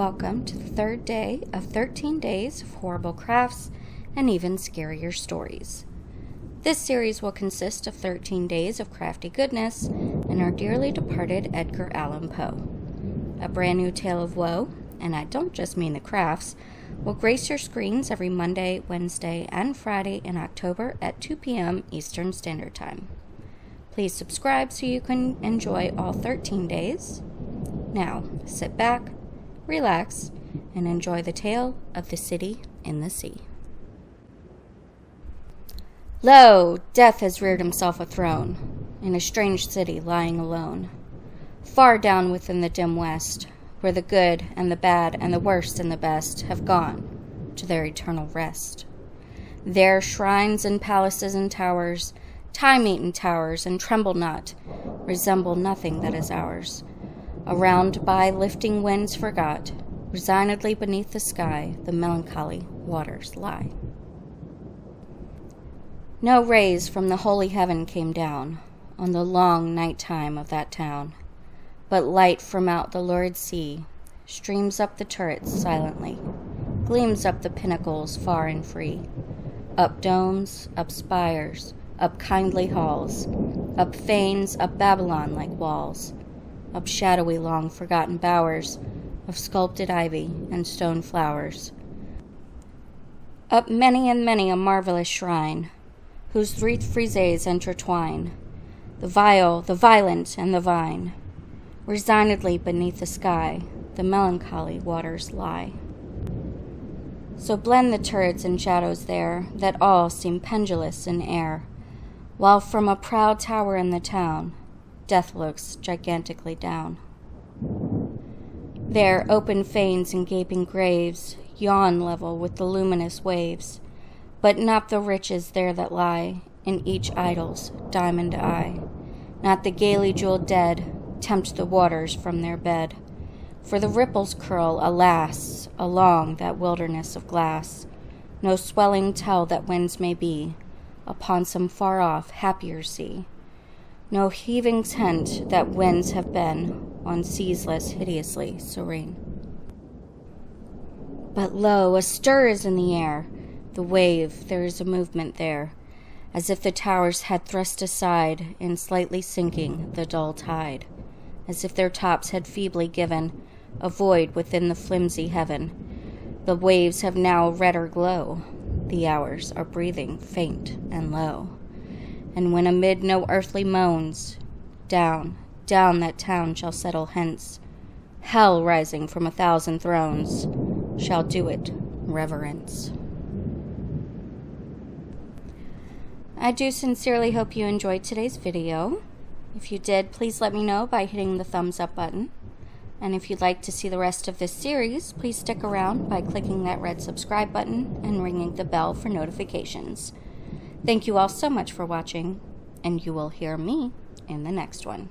welcome to the third day of 13 days of horrible crafts and even scarier stories. This series will consist of 13 days of crafty goodness and our dearly departed Edgar Allan Poe. A brand new tale of woe, and I don't just mean the crafts, will grace your screens every Monday, Wednesday, and Friday in October at 2 p.m. Eastern Standard Time. Please subscribe so you can enjoy all 13 days. Now, sit back, relax, and enjoy the tale of the city in the sea. Lo! Death has reared himself a throne in a strange city lying alone, far down within the dim west, where the good and the bad and the worst and the best have gone to their eternal rest. There shrines and palaces and towers, time-eaten towers, and tremble not, resemble nothing that is ours. Around by lifting winds forgot, resignedly beneath the sky, the melancholy waters lie. No rays from the holy heaven came down on the long night time of that town, but light from out the lurid sea streams up the turrets silently, gleams up the pinnacles far and free, up domes, up spires, up kindly halls, up fanes, up Babylon like walls, up shadowy long-forgotten bowers of sculpted ivy and stone flowers, up many and many a marvelous shrine, whose three friezes intertwine, the vile, the violent, and the vine. Resignedly beneath the sky, the melancholy waters lie. So blend the turrets and shadows there, that all seem pendulous in air, while from a proud tower in the town, death looks gigantically down. There open fanes and gaping graves yawn level with the luminous waves, but not the riches there that lie in each idol's diamond eye. Not the gaily jeweled dead tempt the waters from their bed, for the ripples curl, alas, along that wilderness of glass. No swelling tell that winds may be upon some far-off, happier sea. No heavings hint that winds have been on seas less hideously serene. But lo, a stir is in the air, the wave, there is a movement there, as if the towers had thrust aside in slightly sinking the dull tide, as if their tops had feebly given a void within the flimsy heaven. The waves have now a redder glow, the hours are breathing faint and low. And when amid no earthly moans, down, down that town shall settle hence, hell rising from 1,000 thrones shall do it reverence. I do sincerely hope you enjoyed today's video. If you did, please let me know by hitting the thumbs up button. And if you'd like to see the rest of this series, please stick around by clicking that red subscribe button and ringing the bell for notifications. Thank you all so much for watching, and you will hear me in the next one.